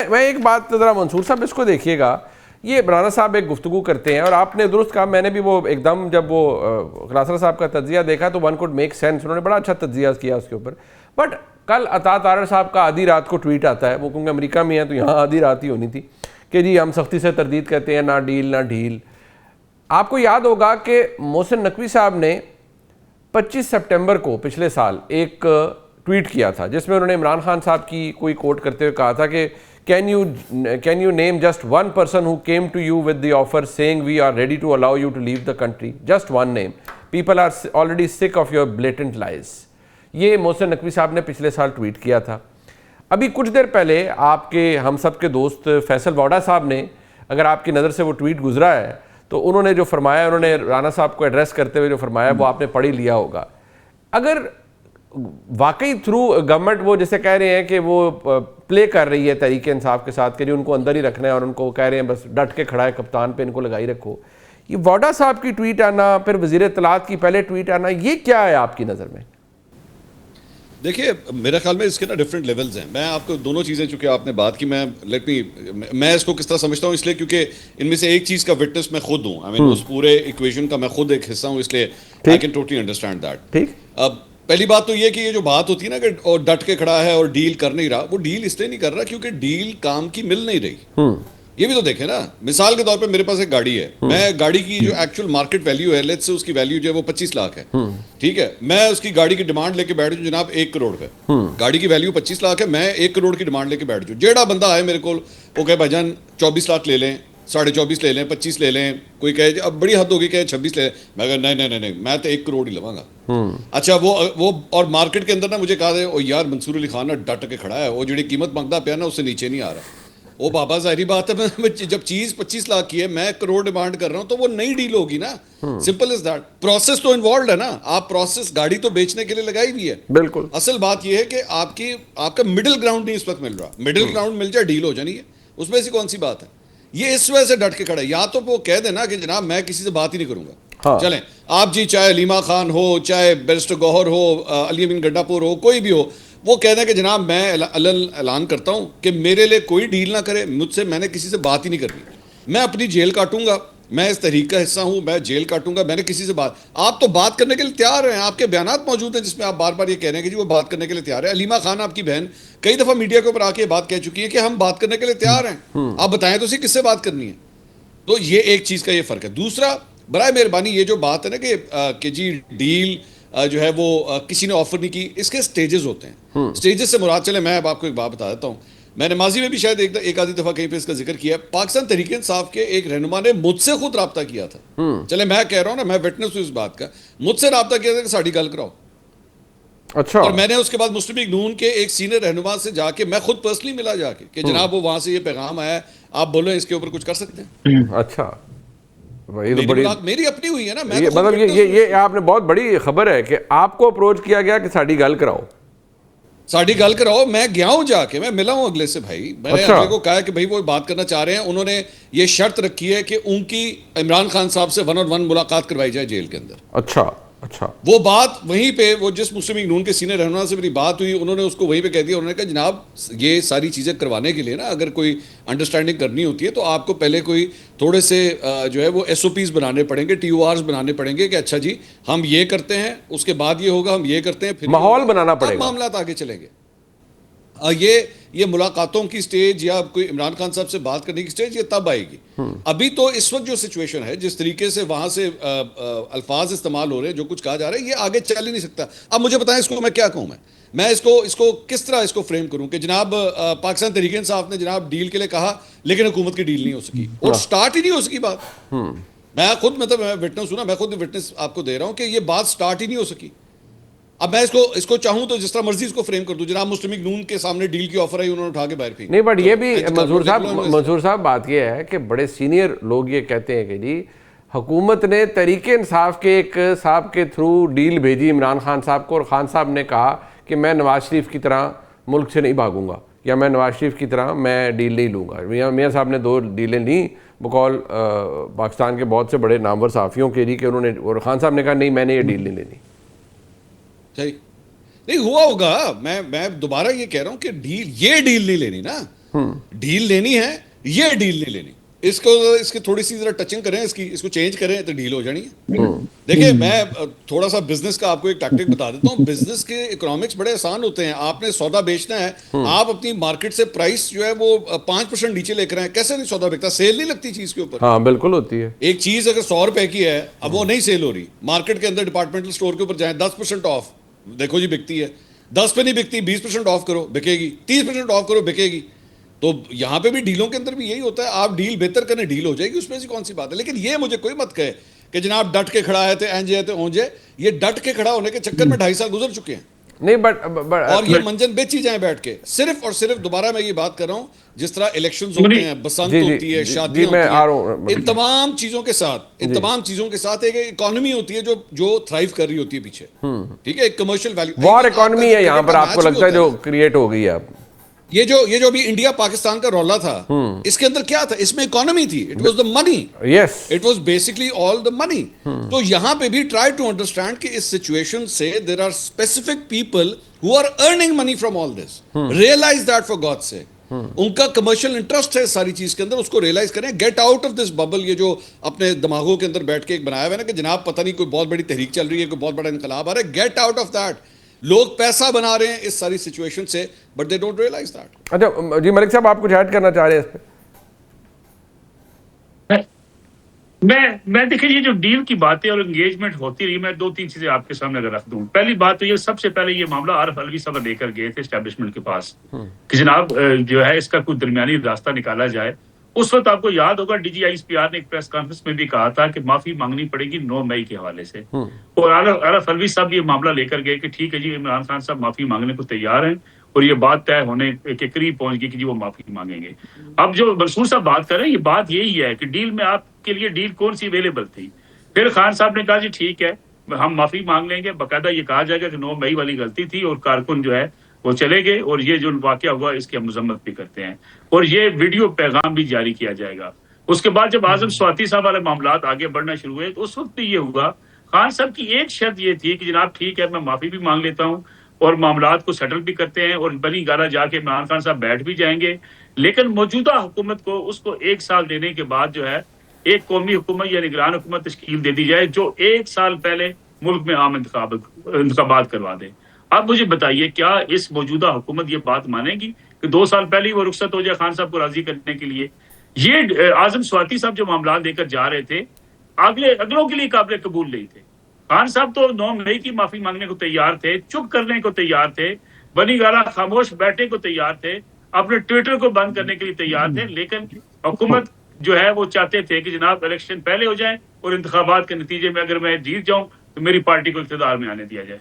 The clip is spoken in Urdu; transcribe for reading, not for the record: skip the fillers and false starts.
میں ایک بات ذرا منصور صاحب اس کو دیکھیے گا, یہ رانا صاحب ایک گفتگو کرتے ہیں اور آپ نے درست کہا, میں نے بھی وہ ایک دم جب وہ کلاسرا صاحب کا تجزیہ دیکھا تو ون کوڈ میک سینس, انہوں نے بڑا اچھا تجزیہ کیا اس کے اوپر. بٹ کل عطا تارڑ صاحب کا آدھی رات کو ٹویٹ آتا ہے, وہ کیونکہ امریکہ میں ہیں تو یہاں آدھی رات ہی ہونی تھی, کہ جی ہم سختی سے تردید کرتے ہیں, نہ ڈیل نہ ڈھیل. آپ کو یاد ہوگا کہ محسن نقوی صاحب نے 25 سپٹمبر کو پچھلے سال ایک ٹویٹ کیا تھا جس میں انہوں نے عمران خان صاحب کی کوئی کوٹ کرتے ہوئے کہا تھا کہ can you name just one person who came to you with the offer saying we are ready to allow you to leave the country, just one name, people are already sick of your blatant lies. یہ محسن نقوی صاحب نے پچھلے سال ٹویٹ کیا تھا. ابھی کچھ دیر پہلے آپ کے ہم سب کے دوست فیصل واڈا صاحب نے, اگر آپ کی نظر سے وہ ٹویٹ گزرا ہے تو انہوں نے جو فرمایا, انہوں نے رانا صاحب کو ایڈریس کرتے ہوئے جو فرمایا وہ آپ نے پڑھ ہی لیا ہوگا. اگر واقعی تھرو گورنمنٹ وہ جیسے کہہ رہے ہیں کہ وہ پلے کر رہی ہے تحریک انصاف کے ساتھ کہ ان کو اندر ہی رکھنا ہے اور ان کو کہہ رہے ہیں بس ڈٹ کے کھڑا ہے کپتان پہ, ان کو لگائی رکھو, یہ واڈا صاحب کی ٹویٹ آنا, پھر وزیر اطلاعات کی پہلے ٹویٹ آنا, یہ کیا ہے آپ کی نظر میں؟ دیکھیے میرے خیال میں اس کے نا ڈفرینٹ لیولز ہیں. میں آپ کو دونوں چیزیں چونکہ آپ نے بات کی, میں اس کو کس طرح سمجھتا ہوں, اس لیے کیونکہ ان میں سے ایک چیز کا وٹنس میں خود ہوں. آئی مین اس پورے ایکویشن کا میں خود ایک حصہ ہوں, اس لیے I can totally understand that. ٹھیک. اب پہلی بات تو یہ کہ یہ جو بات ہوتی ہے نا کہ اور ڈٹ کے کھڑا ہے اور ڈیل کر نہیں رہا, وہ ڈیل اس لیے نہیں کر رہا کیونکہ ڈیل کام کی مل نہیں رہی. یہ بھی تو دیکھیں نا, مثال کے طور پہ میرے پاس ایک گاڑی ہے, میں گاڑی کی جو ایکچوئل مارکیٹ ویلیو ہے, لیٹس سے اس کی ویلیو جو ہے وہ 25 لاکھ ہے, ٹھیک ہے, میں اس کی گاڑی کی ڈیمانڈ لے کے بیٹھ جاؤں جناب 1 کروڑ پہ, گاڑی کی ویلیو 25 لاکھ ہے, میں 1 کروڑ کی ڈیمانڈ لے کے بیٹھ جاؤں. جیڑا بندہ آئے میرے کو وہ کہے بھائی جان 24 لاکھ لے لیں, 24.5 لے لیں, 25 لے لیں, کوئی کہے اب بڑی حد ہوگی کہ 26 لے لیں, میں کہا نہیں میں تو 1 کروڑ ہی لواں گا. اچھا وہ اور مارکیٹ کے اندر نا مجھے کہا دے او یار منصور علی خان نا ڈٹ کے کھڑا ہے, وہ جڑی قیمت مانگتا پیا نا اس سے نیچے نہیں آ رہا. او بابا ظاہری بات ہے, جب چیز 25 لاکھ کی ہے, میں 1 کروڑ ڈیمانڈ کر رہا ہوں تو وہ نئی ڈیل ہوگی نا. Simple is that. پروسیس تو انوالوڈ ہے نا, آپ پروسیس گاڑی تو بیچنے کے لیے لگائی ہوئی ہے. بالکل. اصل بات یہ ہے کہ آپ کا مڈل گراؤنڈ نہیں اس وقت مل رہا. مڈل گراؤنڈ مل جائے ڈیل ہو جانی ہے, اس میں ایسی کون سی بات ہے. یہ اس وجہ سے ڈٹ کے کھڑا ہے. یا تو وہ کہہ دینا کہ جناب میں کسی سے بات ہی نہیں کروں گا, چلیں آپ جی چاہے علیمہ خان ہو, چاہے بیرسٹر گوہر ہو, علی امین گڈھا پور ہو, کوئی بھی ہو, وہ کہہ دیں کہ جناب میں اعلان کرتا ہوں کہ میرے لیے کوئی ڈیل نہ کرے, مجھ سے میں نے کسی سے بات ہی نہیں کرنی, میں اپنی جیل کاٹوں گا, میں اس تحریک کا حصہ ہوں, میں جیل کاٹوں گا, میں نے کسی سے بات. آپ تو بات کرنے کے لیے تیار ہیں, آپ کے بیانات موجود ہیں جس میں آپ بار بار یہ کہہ رہے ہیں کہ جی وہ بات کرنے کے لیے تیار ہے. علیمہ خان آپ کی بہن کئی دفعہ میڈیا کے اوپر آ کے یہ بات کہہ چکی ہے کہ ہم بات کرنے کے لیے تیار ہیں, آپ بتائیں تو کس سے بات کرنی ہے. تو یہ ایک چیز کا یہ فرق ہے. دوسرا, برائے مہربانی یہ جو بات ہے نا کہ جی ڈیل جو ہے وہ کسی نے آفر نہیں کی, اس کے سٹیجز ہوتے ہیں. سٹیجز سے مراد, چلے میں اب آپ کو ایک بات بتا دیتا ہوں, میں نے ماضی میں بھی شاید ایک آدھی دفعہ کہیں پہ اس کا ذکر کیا. پاکستان تحریک انصاف کے ایک رہنما نے مجھ سے خود رابطہ کیا تھا, چلے میں کہہ رہا ہوں نا, میں وٹنس ہوں اس بات کا, مجھ سے رابطہ کیا تھا کہ ساڑھی گل کراؤ. اچھا. اور میں نے اس کے بعد مسلم لیگ نون کے ایک سینئر رہنما سے جا کے میں خود پرسنلی ملا جا کے کہ جناب وہ وہاں سے یہ پیغام آیا ہے, آپ بولو اس کے اوپر کچھ کر سکتے ہیں. اچھا, میری اپنی ہوئی ہے نا, مطلب یہ آپ نے بہت بڑی خبر ہے کہ آپ کو اپروچ کیا گیا کہ ساڑھی گل کراؤ. ساڑھی گل کراؤ. میں گیا ہوں جا کے, میں ملا ہوں اگلے سے بھائی, میں نے اگلے کو کہا کہ بھائی وہ بات کرنا چاہ رہے ہیں, انہوں نے یہ شرط رکھی ہے کہ ان کی عمران خان صاحب سے 1-on-1 ملاقات کروائی جائے جیل کے اندر. اچھا. وہ بات وہیں پہ, وہ جس مسلم لیگ نون کے سینئر رہنما سے میری بات ہوئی, انہوں نے اس کو وہیں پہ کہہ دیا, انہوں نے کہا جناب یہ ساری چیزیں کروانے کے لیے نا اگر کوئی انڈرسٹینڈنگ کرنی ہوتی ہے تو آپ کو پہلے کوئی تھوڑے سے جو ہے وہ SOPs بنانے پڑیں گے, TORs بنانے پڑیں گے کہ اچھا جی ہم یہ کرتے ہیں, اس کے بعد یہ ہوگا, ہم یہ کرتے ہیں, پھر ماحول بنانا پڑے گا, معاملات آگے چلیں گے. یہ ملاقاتوں کی سٹیج یا کوئی عمران خان صاحب سے بات کرنے کی سٹیج یہ تب آئے گی. ابھی تو اس وقت جو سچویشن ہے, جس طریقے سے وہاں سے الفاظ استعمال ہو رہے ہیں, جو کچھ کہا جا رہا ہے, یہ آگے چل ہی نہیں سکتا. اب مجھے بتائیں اس کو میں کیا کہوں, میں اس کو کس طرح اس کو فریم کروں کہ جناب پاکستان تحریک انصاف نے جناب ڈیل کے لیے کہا لیکن حکومت کی ڈیل نہیں ہو سکی, اور سٹارٹ ہی نہیں ہو سکی بات. میں خود میں وٹنس ہوں نا, میں خود وٹنس آپ کو دے رہا ہوں کہ یہ بات سٹارٹ ہی نہیں ہو سکی. اب میں اس کو چاہوں تو جس طرح مرضی اس کو فریم کر دوں, جناب مسلم لیگ نون کے سامنے ڈیل کی آفر آئی, انہوں نے اٹھا کے باہر پھینک. نہیں بٹ یہ بھی منصور صاحب بات یہ ہے کہ بڑے سینئر لوگ یہ کہتے ہیں کہ جی حکومت نے تحریک انصاف کے ایک صاحب کے تھرو ڈیل بھیجی عمران خان صاحب کو, اور خان صاحب نے کہا کہ میں نواز شریف کی طرح ملک سے نہیں بھاگوں گا, یا میں نواز شریف کی طرح میں ڈیل نہیں لوں گا. میاں صاحب نے 2 ڈیلیں لیں بقول پاکستان کے بہت سے بڑے نامور صحافیوں کے لیے کہ انہوں نے, اور خان صاحب نے کہا نہیں میں نے یہ ڈیل نہیں لینی. صحیح نہیں ہوا ہوگا. میں دوبارہ یہ کہہ رہا ہوں کہ یہ ڈیل نہیں لینی نا, ڈیل لینی ہے، یہ ڈیل نہیں لینی. اس کی تھوڑی سی ذرا ٹچنگ کریں، اس کو چینج کریں تو ڈیل ہو جانی ہے. دیکھیں میں تھوڑا سا بزنس کا آپ کو ایک ٹیکٹک بتا دیتا ہوں. بزنس کے اکنامکس بڑے آسان ہوتے ہیں. آپ نے سودا بیچنا ہے، آپ اپنی مارکیٹ سے پرائس جو ہے وہ 5% نیچے لے کر آئیں. کیسے نہیں سودا بکتا؟ سیل نہیں لگتی چیز کے اوپر. ہاں بالکل ہوتی ہے. ایک چیز اگر 100 روپے کی ہے، اب وہ نہیں سیل ہو رہی، مارکیٹ کے اندر ڈپارٹمنٹل اسٹور کے اوپر جائیں 10% آف، دیکھو جی بکتی ہے. 10 پہ نہیں بکتی، 20% آف کرو بکے گی، 30% آف کرو بکے گی. تو یہاں پہ بھی ڈیلوں کے اندر بھی یہی ہوتا ہے. آپ ڈیل بہتر کریں، ڈیل ہو جائے گی، اس میں سے کون سی بات ہے. لیکن یہ مجھے کوئی مت کہے کہ جناب ڈٹ کے کھڑا ہے تھے اینجے تھے اونجے. یہ ڈٹ کے کھڑا ہونے کے چکر میں 2.5 سال گزر چکے ہیں. نہیں اور یہ منجن بیچی جائیں بیٹھ کے. صرف اور صرف دوبارہ میں یہ بات کر رہا ہوں، جس طرح الیکشنز ہوتے ہیں، بسنت ہوتی ہے، شادیاں ہوتی ہیں، ان تمام چیزوں کے ساتھ ایک اکانومی ہوتی ہے جو تھرائیو کر رہی ہوتی ہے پیچھے. ٹھیک ہے، ایک کمرشل ویلیو، وار اکانومی ہے یہاں پر، آپ کو لگتا ہے جو کریٹ ہو گئی ہے. یہ جو ابھی انڈیا پاکستان کا رولا تھا، اس کے اندر کیا تھا؟ اس میں اکانومی تھی. It was the money. Yes, it was basically all the money. تو یہاں پہ بھی ٹرائی ٹو انڈرسٹینڈ کہ اس سچویشن سے there are specific people who are earning money from all this. Realize that for God sake. ان کا کمرشل انٹرسٹ ہے ساری چیز کے اندر، اس کو ریئلائز کریں. Get out of this bubble. یہ جو اپنے دماغوں کے اندر بیٹھ کے ایک بنایا ہوا ہے نا کہ جناب پتہ نہیں کوئی بہت بڑی تحریک چل رہی ہے، کوئی بہت بڑا انقلاب آ رہا ہے. Get out of that. لوگ پیسہ بنا رہے ہیں اس ساری سچویشن سے، but they don't realize that. اچھا جی ملک صاحب، آپ کچھ ایڈ کرنا چاہ رہے ہیں اس پہ؟ میں دیکھیں یہ جو ڈیل کی باتیں اور انگیجمنٹ ہوتی رہی، میں 2-3 چیزیں آپ کے سامنے اگر رکھ دوں. پہلی بات تو یہ، سب سے پہلے یہ معاملہ عارف علوی صاحب لے کر گئے تھے اسٹیبلشمنٹ کے پاس کہ جناب جو ہے اس کا کوئی درمیانی راستہ نکالا جائے. اس وقت آپ کو یاد ہوگا D G I S P R نے ایک پریس کانفرنس میں بھی کہا تھا کہ معافی مانگنی پڑے گی 9 مئی کے حوالے سے. اور عارف علوی صاحب یہ معاملہ لے کر گئے کہ ٹھیک ہے جی عمران خان صاحب معافی مانگنے کو تیار ہیں، اور یہ بات طے ہونے کے قریب پہنچ گئی کہ جی وہ معافی مانگیں گے. اب جو منصور صاحب بات کر رہے ہیں، یہ بات یہی ہے کہ ڈیل میں آپ کے لیے ڈیل کون سی اویلیبل تھی. پھر خان صاحب نے کہا جی ٹھیک ہے ہم معافی مانگ لیں گے، باقاعدہ یہ کہا جائے گا کہ 9 مئی والی غلطی تھی اور کارکن جو ہے وہ چلے گئے، اور یہ جو واقعہ ہوا اس کی ہم مذمت بھی کرتے ہیں، اور یہ ویڈیو پیغام بھی جاری کیا جائے گا. اس کے بعد جب اعظم سواتی صاحب والے معاملات آگے بڑھنا شروع ہوئے تو اس وقت بھی یہ ہوا. خان صاحب کی ایک شرط یہ تھی کہ جناب ٹھیک ہے میں معافی بھی مانگ لیتا ہوں اور معاملات کو سیٹل بھی کرتے ہیں، اور بنی گالہ جا کے عمران خان صاحب بیٹھ بھی جائیں گے، لیکن موجودہ حکومت کو اس کو 1 سال دینے کے بعد جو ہے ایک قومی حکومت یا نگران حکومت تشکیل دے دی جائے جو 1 سال پہلے ملک میں عام انتخابات کروا دے. اب مجھے بتائیے کیا اس موجودہ حکومت یہ بات مانے گی کہ 2 سال پہلے ہی وہ رخصت ہو جائے خان صاحب کو راضی کرنے کے لیے؟ یہ اعظم سواتی صاحب جو معاملات لے کر جا رہے تھے اگلوں کے لیے قابل قبول نہیں تھے. خان صاحب تو 9 مئی کی معافی مانگنے کو تیار تھے، چپ کرنے کو تیار تھے، بنی گالہ خاموش بیٹھنے کو تیار تھے، اپنے ٹویٹر کو بند کرنے کے لیے تیار تھے. لیکن حکومت جو ہے وہ چاہتے تھے کہ جناب الیکشن پہلے ہو جائیں اور انتخابات کے نتیجے میں اگر میں جیت جاؤں تو میری پارٹی کو اقتدار میں آنے دیا جائے.